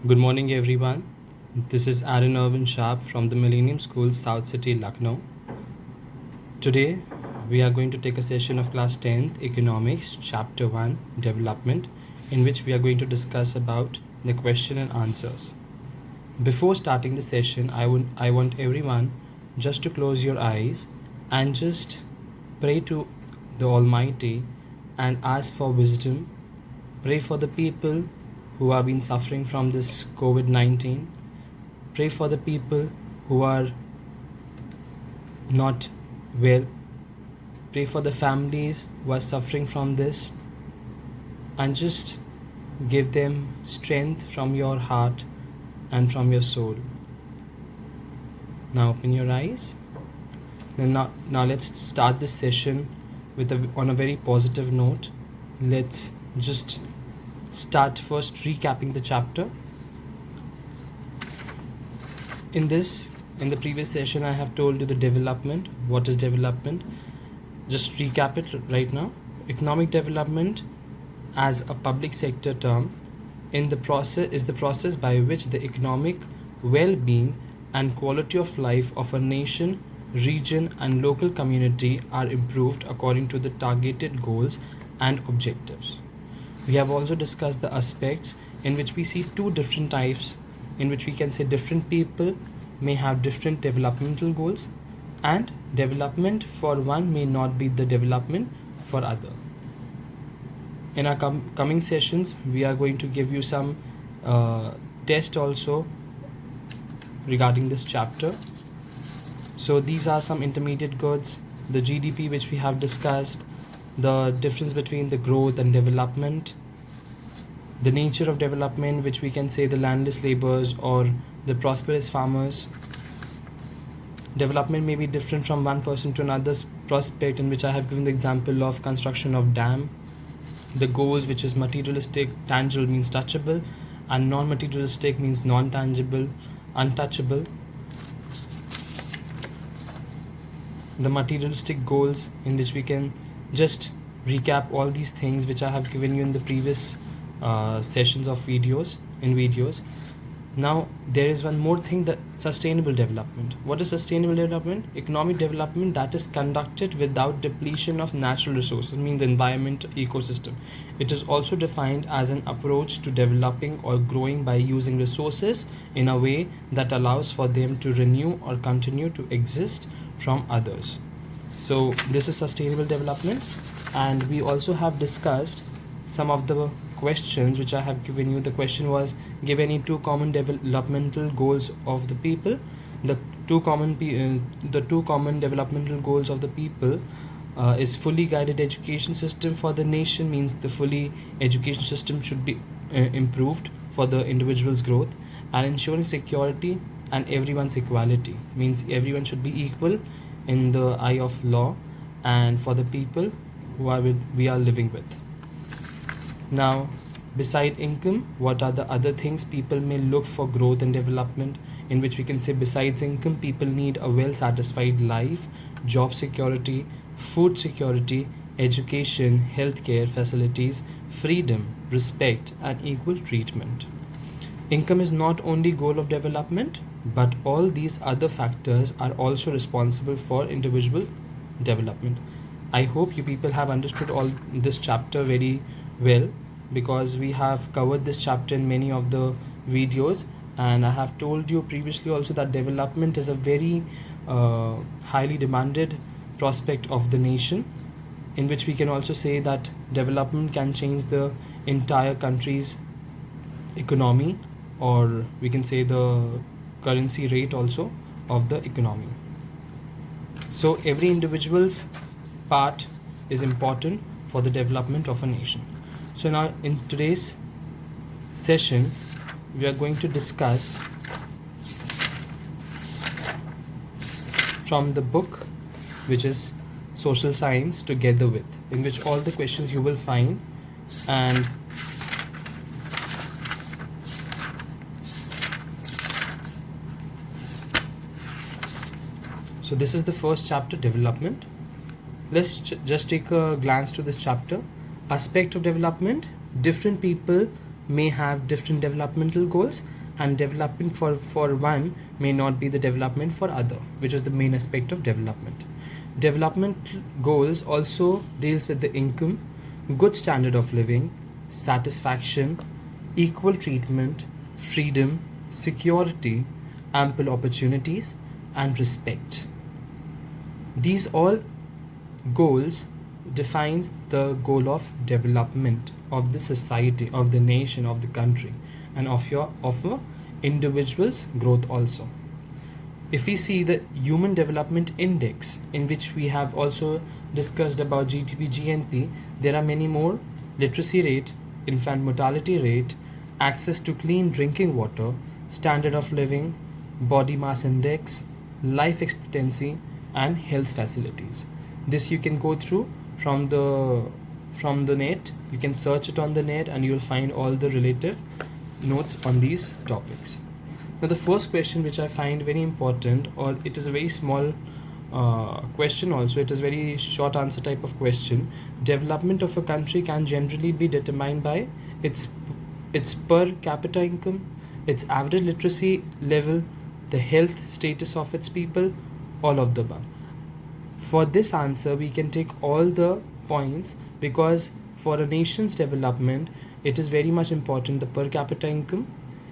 Good morning, everyone. This is Aaron Urban Sharp from the Millennium School, South City, Lucknow. Today, we are going to take a session of class 10th Economics, Chapter 1, Development, in which we are going to discuss about the question and answers. Before starting the session, I want everyone just to close your eyes and just pray to the Almighty and ask for wisdom. Pray for the people who have been suffering from this COVID-19. Pray for the people who are not well. Pray for the families who are suffering from this, and just give them strength from your heart and from your soul. Now open your eyes. Now let's start this session on a very positive note. Let's just start first recapping the chapter. In the previous session, I have told you the development. What is development? Just recap it right now. Economic development, as a public sector term, is the process by which the economic well-being and quality of life of a nation, region, and local community are improved according to the targeted goals and objectives. We have also discussed the aspects in which we see two different types, in which we can say different people may have different developmental goals, and development for one may not be the development for other. In our coming sessions, we are going to give you some test also regarding this chapter. So these are some intermediate goods, the GDP which we have discussed, the difference between the growth and development, the nature of development, which we can say the landless laborers or the prosperous farmers. Development may be different from one person to another's prospect, in which I have given the example of construction of dam. The goals, which is materialistic, tangible means touchable, and non-materialistic means non-tangible, untouchable. The materialistic goals, in which we can just recap all these things which I have given you in the previous sessions of videos. Now there is one more thing, that sustainable development. What is sustainable development? Economic development that is conducted without depletion of natural resources, means the environment, ecosystem. It is also defined as an approach to developing or growing by using resources in a way that allows for them to renew or continue to exist from others. So this is sustainable development, and we also have discussed some of the questions which I have given you. The question was, give any two common developmental goals of the people. The two common developmental goals of the people is fully guided education system for the nation, means the fully education system should be improved for the individual's growth, and ensuring security and everyone's equality, means everyone should be equal in the eye of law and for the people we are living with. Now, beside income, what are the other things people may look for growth and development, in which we can say besides income, people need a well-satisfied life, job security, food security, education, healthcare facilities, freedom, respect, and equal treatment. Income is not only goal of development, but all these other factors are also responsible for individual development. I hope you people have understood all this chapter very well, because we have covered this chapter in many of the videos, and I have told you previously also that development is a very highly demanded prospect of the nation, in which we can also say that development can change the entire country's economy, or we can say the currency rate also of the economy. So every individual's part is important for the development of a nation. So now in today's session, we are going to discuss from the book, which is Social Science Together With, in which all the questions you will find. And so this is the first chapter, development. Let's just take a glance to this chapter. Aspect of development: different people may have different developmental goals, and development for one may not be the development for other, which is the main aspect of development. Development goals also deals with the income, good standard of living, satisfaction, equal treatment, freedom, security, ample opportunities, and respect. These all goals defines the goal of development of the society, of the nation, of the country, and of a individual's growth also. If we see the Human Development Index, in which we have also discussed about GDP, GNP, there are many more: literacy rate, infant mortality rate, access to clean drinking water, standard of living, body mass index, life expectancy, and health facilities. This you can go through from the net. You can search it on the net and you will find all the relative notes on these topics. Now the first question, which I find very important, or it is a very small question also, it is very short answer type of question. Development of a country can generally be determined by its per capita income, its average literacy level, the health status of its people, all of the above. For this answer, we can take all the points, because for a nation's development, it is very much important the per capita income,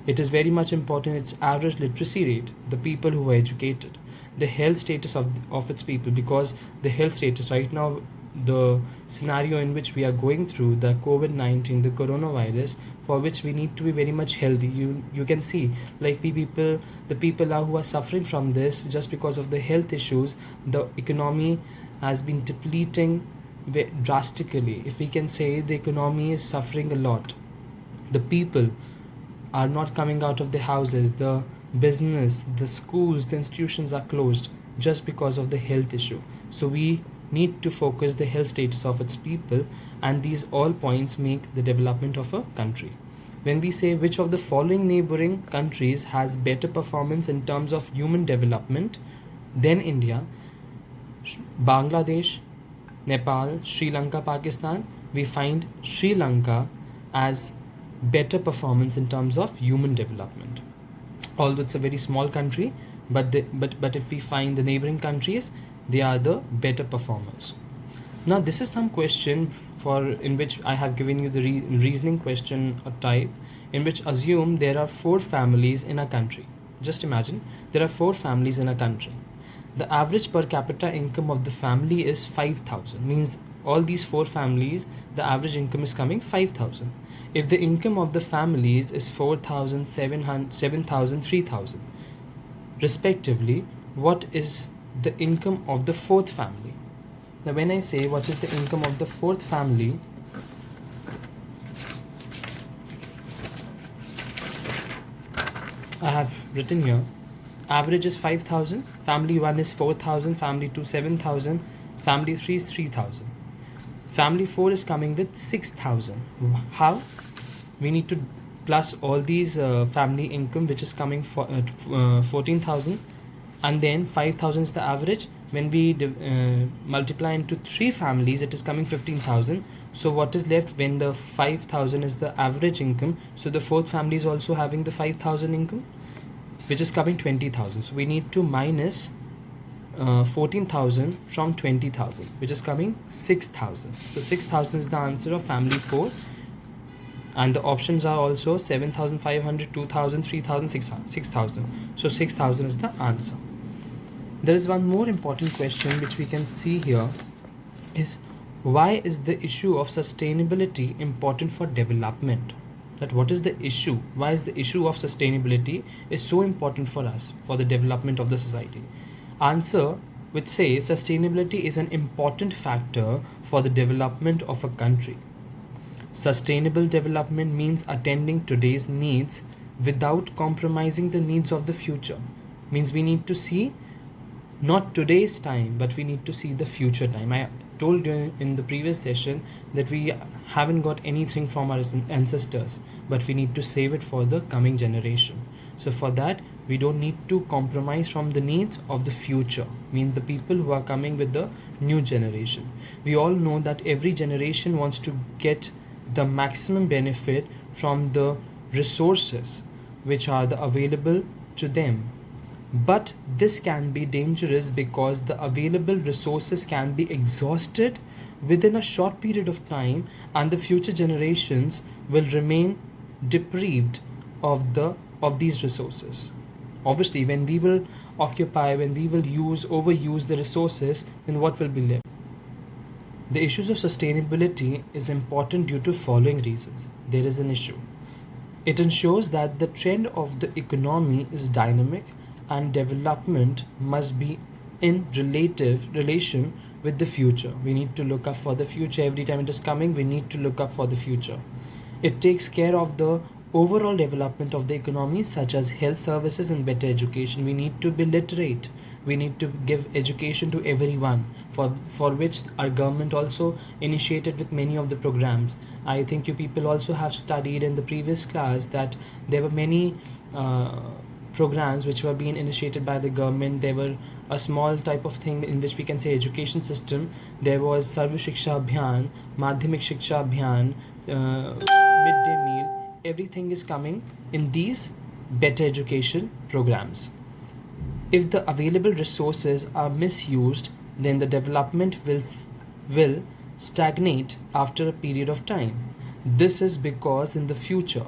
it is very much important its average literacy rate, the people who are educated, the health status of its people, because the health status right now, the scenario in which we are going through, the COVID-19, the coronavirus, for which we need to be very much healthy. You can see, like the people who are suffering from this just because of the health issues. The economy has been depleting drastically. If we can say, the economy is suffering a lot. The people are not coming out of their houses. The business, the schools, the institutions are closed just because of the health issue. So we need to focus the health status of its people, and these all points make the development of a country. When we say which of the following neighboring countries has better performance in terms of human development than India, Bangladesh, Nepal, Sri Lanka, Pakistan, we find Sri Lanka as better performance in terms of human development. Although it's a very small country, but if we find the neighboring countries, they are the better performers. Now this is some question in which I have given you the reasoning question type, in which assume there are 4 families in a country. Just imagine there are 4 families in a country. The average per capita income of the family is 5,000. Means all these 4 families, the average income is coming 5,000. If the income of the families is 4,000, 7,000, 3,000 respectively, what is the income of the 4th family? Now when I say what is the income of the 4th family, I have written here, average is 5,000, family 1 is 4,000, family 2 7,000, family 3 is 3,000. Family 4 is coming with 6,000. How? We need to plus all these family income, which is coming for 14,000, and then 5,000 is the average. When we multiply into 3 families, it is coming 15,000. So what is left when the 5,000 is the average income? So the 4th family is also having the 5,000 income, which is coming 20,000. So we need to minus 14,000 from 20,000, which is coming 6,000. So 6,000 is the answer of family 4. And the options are also 7,500, 2,000, 3,000, 6,000. So 6,000 is the answer. There is one more important question which we can see here, is why is the issue of sustainability important for development? That what is the issue? Why is the issue of sustainability is so important for us, for the development of the society? Answer, which says sustainability is an important factor for the development of a country. Sustainable development means attending today's needs without compromising the needs of the future. Means we need to see not today's time, but we need to see the future time. I told you in the previous session that we haven't got anything from our ancestors, but we need to save it for the coming generation. So for that, we don't need to compromise from the needs of the future, means the people who are coming with the new generation. We all know that every generation wants to get the maximum benefit from the resources which are available to them. But this can be dangerous because the available resources can be exhausted within a short period of time, and the future generations will remain deprived of these resources. Obviously, when we will overuse the resources, then what will be left? The issues of sustainability is important due to following reasons. There is an issue. It ensures that the trend of the economy is dynamic and development must be in relation with the future. We need to look up for the future. Every time it is coming, we need to look up for the future. It takes care of the overall development of the economy, such as health services and better education. We need to be literate. We need to give education to everyone, for which our government also initiated with many of the programs. I think you people also have studied in the previous class that there were many programs which were being initiated by the government. There were a small type of thing in which we can say education system. There was Sarva Shiksha Abhiyan, Madhyamik Shiksha Abhiyan, midday meal. Everything is coming in these better education programs. If the available resources are misused, then the development will stagnate after a period of time. This is because in the future,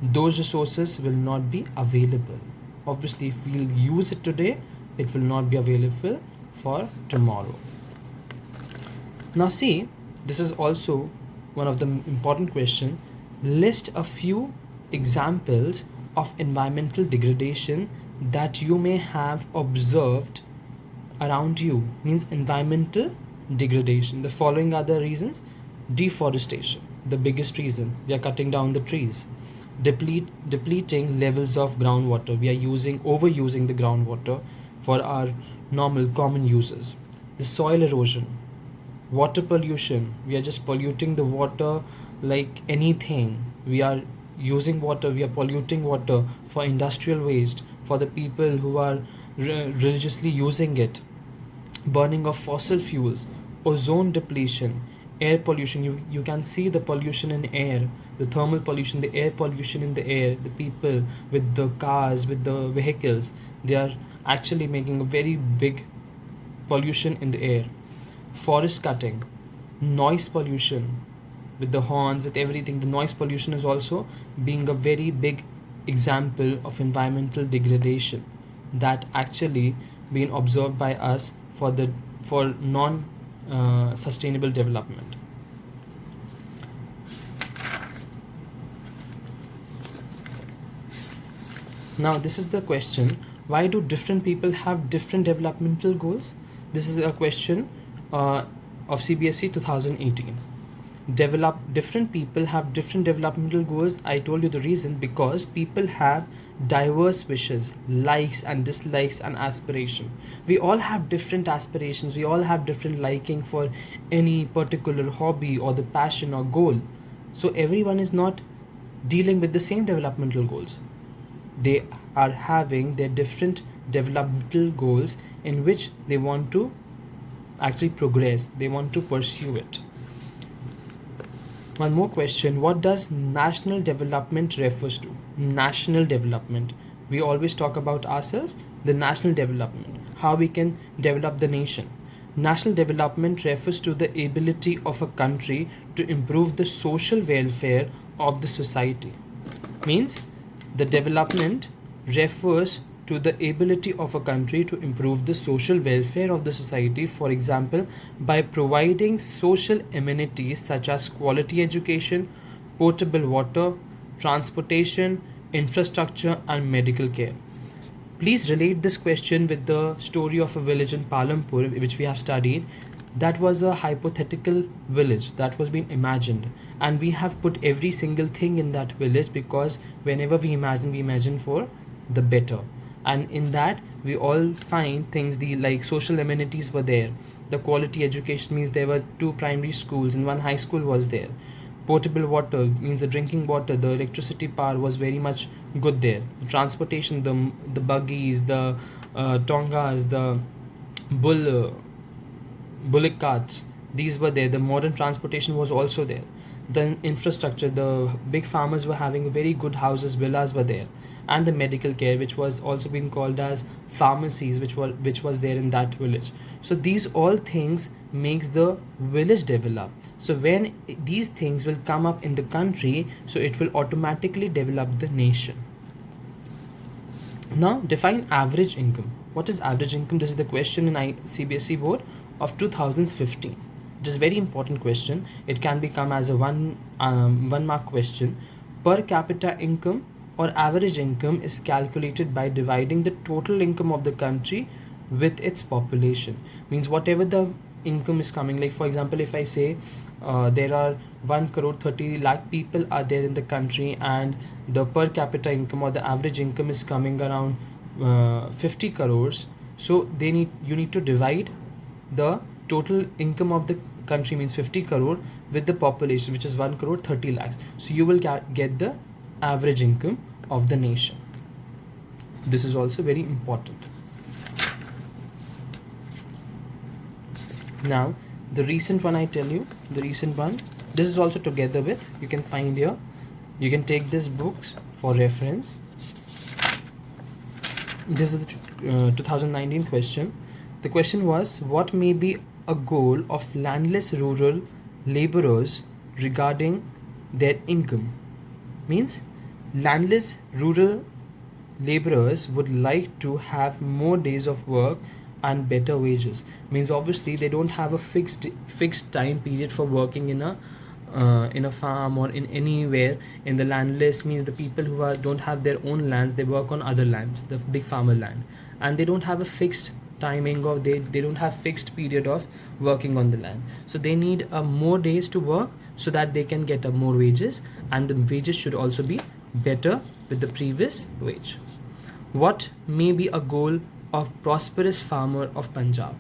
those resources will not be available. Obviously, if we'll use it today, it will not be available for tomorrow. Now see, this is also one of the important questions. List a few examples of environmental degradation that you may have observed around you. Means environmental degradation. The following are the reasons. Deforestation, the biggest reason. We are cutting down the trees. Depleting levels of groundwater. We are overusing the groundwater for our normal common uses. The soil erosion, water pollution. We are just polluting the water like anything. We are using water, we are polluting water for industrial waste, for the people who are religiously using it. Burning of fossil fuels, ozone depletion, air pollution. You can see the pollution in air, the thermal pollution, the air pollution in the air. The people with the cars, with the vehicles, they are actually making a very big pollution in the air. Forest cutting, noise pollution, with the horns, with everything. The noise pollution is also being a very big example of environmental degradation that actually being observed by us for non sustainable development. Now this is the question: why do different people have different developmental goals? This is a question of CBSE 2018. Different people have different developmental goals. I told you the reason: because people have diverse wishes, likes and dislikes and aspiration. We all have different aspirations, we all have different liking for any particular hobby or the passion or goal. So everyone is not dealing with the same developmental goals. They are having their different developmental goals in which they want to actually progress, they want to pursue it. One more question: what does national development refers to? National development. We always talk about ourselves, the national development, how we can develop the nation. National development refers to the ability of a country to improve the social welfare of the society. Means the development refers to the ability of a country to improve the social welfare of the society, for example, by providing social amenities such as quality education, potable water, transportation, infrastructure, and medical care. Please relate this question with the story of a village in Palampur, which we have studied. That was a hypothetical village that was being imagined, and we have put every single thing in that village because whenever we imagine for the better. And in that we all find things, like social amenities were there. The quality education means there were 2 primary schools and 1 high school was there. Potable water means the drinking water, the electricity power was very much good there. The transportation, the buggies, the tongas, the bullock carts, these were there. The modern transportation was also there. the infrastructure, the big farmers were having very good houses, villas were there, and the medical care, which was also being called as pharmacies, which was there in that village. So these all things makes the village develop. So when these things will come up in the country, so it will automatically develop the nation. Now define average income. What is average income? This is the question in CBSE board of 2015. It is a very important question. It can become as a one mark question. Per capita income or average income is calculated by dividing the total income of the country with its population. Means whatever the income is coming, like for example, if I say there are 1 crore 30 lakh people are there in the country, and the per capita income or the average income is coming around 50 crores. So you need to divide the total income of the country, means 50 crore, with the population, which is 1 crore 30 lakhs. So you will get the average income of the nation. This is also very important. Now the recent one, I tell you, the recent one, this is also together with, you can find here, you can take this books for reference. This is the 2019 question. The question was, what may be a goal of landless rural laborers regarding their income? Means landless rural laborers would like to have more days of work and better wages. Means obviously they don't have a fixed time period for working in a farm or in anywhere. In the landless means the people who don't have their own lands, they work on other lands, the big farmer land, and they don't have a fixed timing, or they don't have fixed period of working on the land. So they need more days to work so that they can get more wages, and the wages should also be better with the previous wage. What may be a goal of prosperous farmer of Punjab?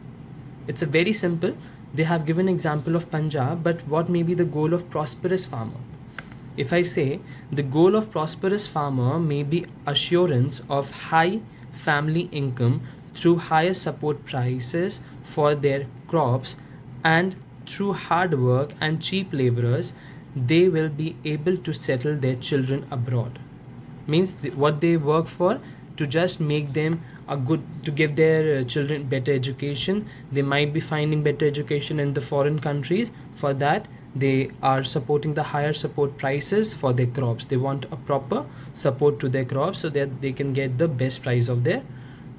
It's a very simple. They have given example of Punjab, but what may be the goal of prosperous farmer? If I say the goal of prosperous farmer may be assurance of high family income through higher support prices for their crops, and through hard work and cheap laborers, they will be able to settle their children abroad. Means what they work for, to just make them to give their children better education. They might be finding better education in the foreign countries. For that, they are supporting the higher support prices for their crops. They want a proper support to their crops so that they can get the best price of their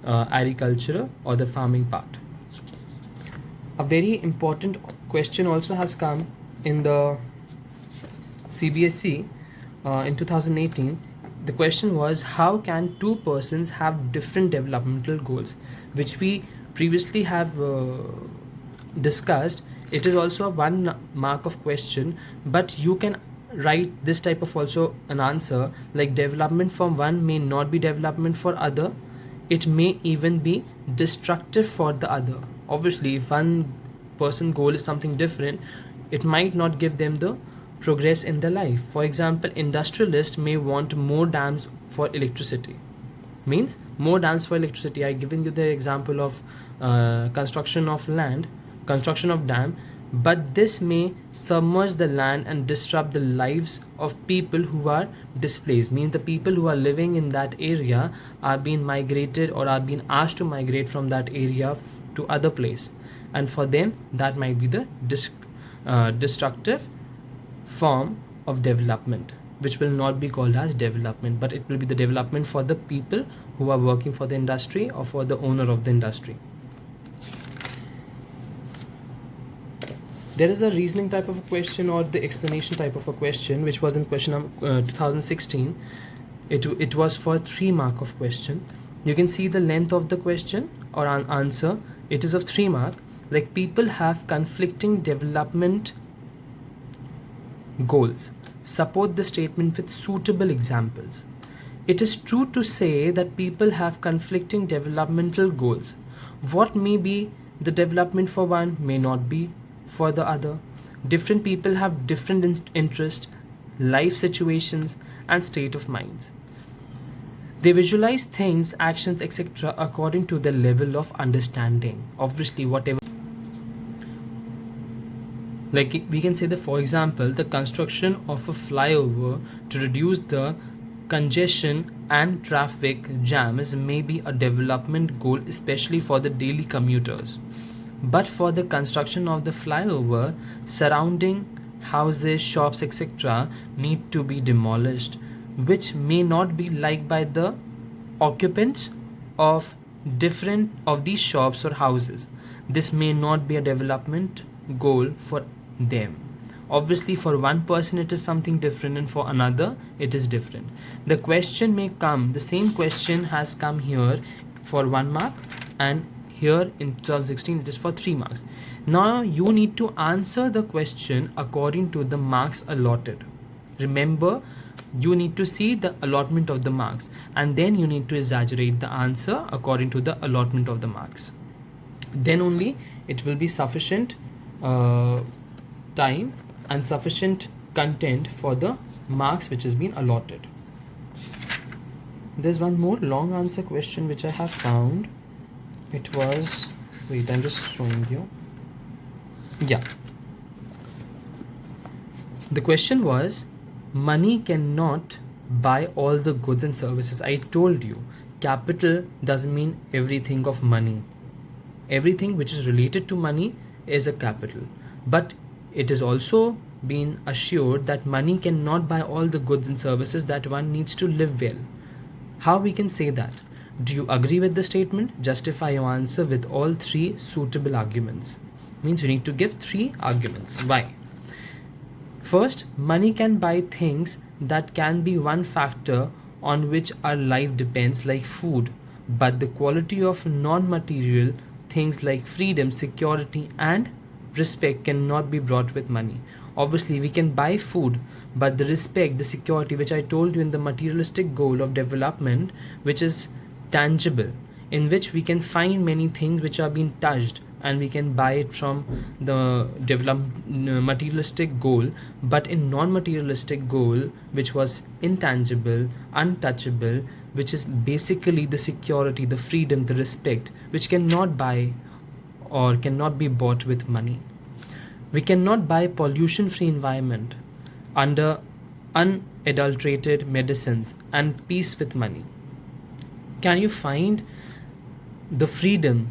agriculture or the farming part. A very important question also has come in the CBSE in 2018. The question was, how can two persons have different developmental goals? Which we previously have discussed. It is also a 1 mark of question, but you can write this type of also an answer, like development for one may not be development for other. It may even be destructive for the other. Obviously, if one person goal is something different, it might not give them the progress in their life. For example, industrialists may want more dams for electricity. Means more dams for electricity. I given you the example of construction of dam, but this may submerge the land and disrupt the lives of people who are displaced. Means the people who are living in that area are being migrated or are being asked to migrate from that area to other place, and for them that might be the destructive form of development, which will not be called as development, but it will be the development for the people who are working for the industry or for the owner of the industry. There is a reasoning type of a question or the explanation type of a question, which was in question 2016. It was for 3 mark of question. You can see the length of the question or an answer. It is of 3 mark. Like, people have conflicting development goals. Support the statement with suitable examples. It is true to say that people have conflicting developmental goals. What may be the development for one may not be for the other. Different people have different interests, life situations, and state of minds. They visualize things, actions, etc. according to their level of understanding. Obviously, whatever Like we can say that, for example, the construction of a flyover to reduce the congestion and traffic jams may be a development goal, especially for the daily commuters. But for the construction of the flyover, surrounding houses, shops, etc., need to be demolished, which may not be liked by the occupants of different of these shops or houses. This may not be a development goal for them. Obviously, for one person it is something different, and for another it is different. The question may come, the same question has come here for 1 mark, and here in 2016 it is for 3 marks. Now you need to answer the question according to the marks allotted. Remember, you need to see the allotment of the marks, and then you need to exaggerate the answer according to the allotment of the marks. Then only it will be sufficient time and sufficient content for the marks which has been allotted. There's one more long answer question which I have found. It was, wait, I'm just showing you. Yeah, the question was, money cannot buy all the goods and services. I told you, capital doesn't mean everything of money. Everything which is related to money is a capital, but it is also been assured that money cannot buy all the goods and services that one needs to live well. How we can say that? Do you agree with the statement? Justify your answer with all 3 suitable arguments. Means you need to give 3 arguments. Why? First, money can buy things that can be one factor on which our life depends, like food, but the quality of non-material things like freedom, security, and respect cannot be brought with money. Obviously, we can buy food, but the respect, the security, which I told you in the materialistic goal of development, which is tangible, in which we can find many things which are being touched, and we can buy it from the materialistic goal. But in non-materialistic goal, which was intangible, untouchable, which is basically the security, the freedom, the respect, which cannot buy or cannot be bought with money. We cannot buy pollution-free environment under unadulterated medicines and peace with money. Can you find the freedom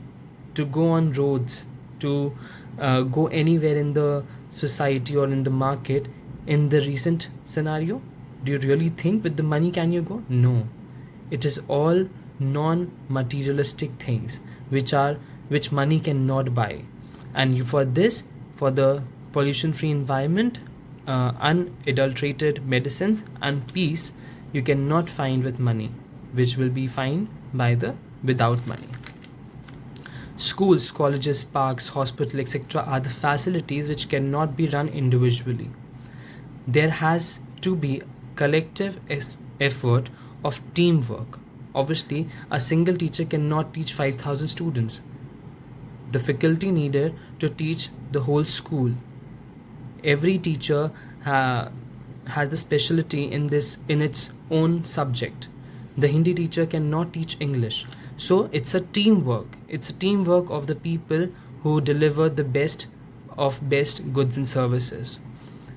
to go on roads, to go anywhere in the society or in the market in the recent scenario? Do you really think with the money can you go? No. It is all non-materialistic things which money cannot buy. And for the pollution-free environment, unadulterated medicines and peace, you cannot find with money, which will be found without money. Schools, colleges, parks, hospitals, etc. are the facilities which cannot be run individually. There has to be collective effort of teamwork. Obviously, a single teacher cannot teach 5,000 students. The faculty needed to teach the whole school. Every teacher has the specialty in its own subject. The Hindi teacher cannot teach English. So it's a teamwork. It's a teamwork of the people who deliver the best of best goods and services.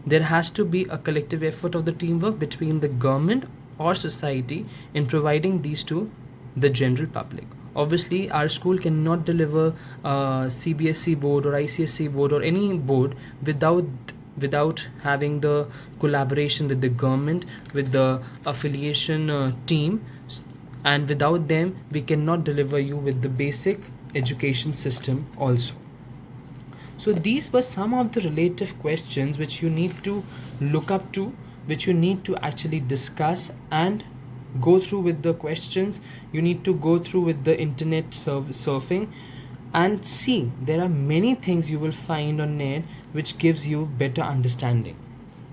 There has to be a collective effort of the teamwork between the government or society in providing these to the general public. Obviously, our school cannot deliver CBSE board or ICSE board or any board without having the collaboration with the government, with the affiliation team, and without them we cannot deliver you with the basic education system also. So these were some of the relative questions which you need to look up to, which you need to actually discuss and go through with the questions. You need to go through with the internet surfing and see. There are many things you will find on net which gives you better understanding.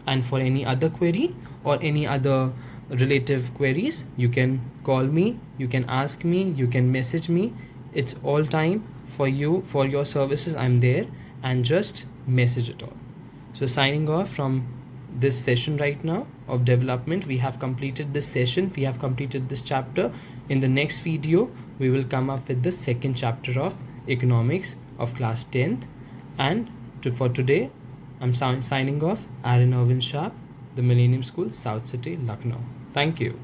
And for any other query or any other relative queries, you can call me, you can ask me, you can message me. It's all time for you, for your services. I'm there, and just message it all. So signing off from this session right now of development. We have completed this session, we have completed this chapter. In the next video we will come up with the second chapter of economics of class 10th. And for today, I'm signing off. Aaron Irvin Sharp, the Millennium School, South City, Lucknow. Thank you.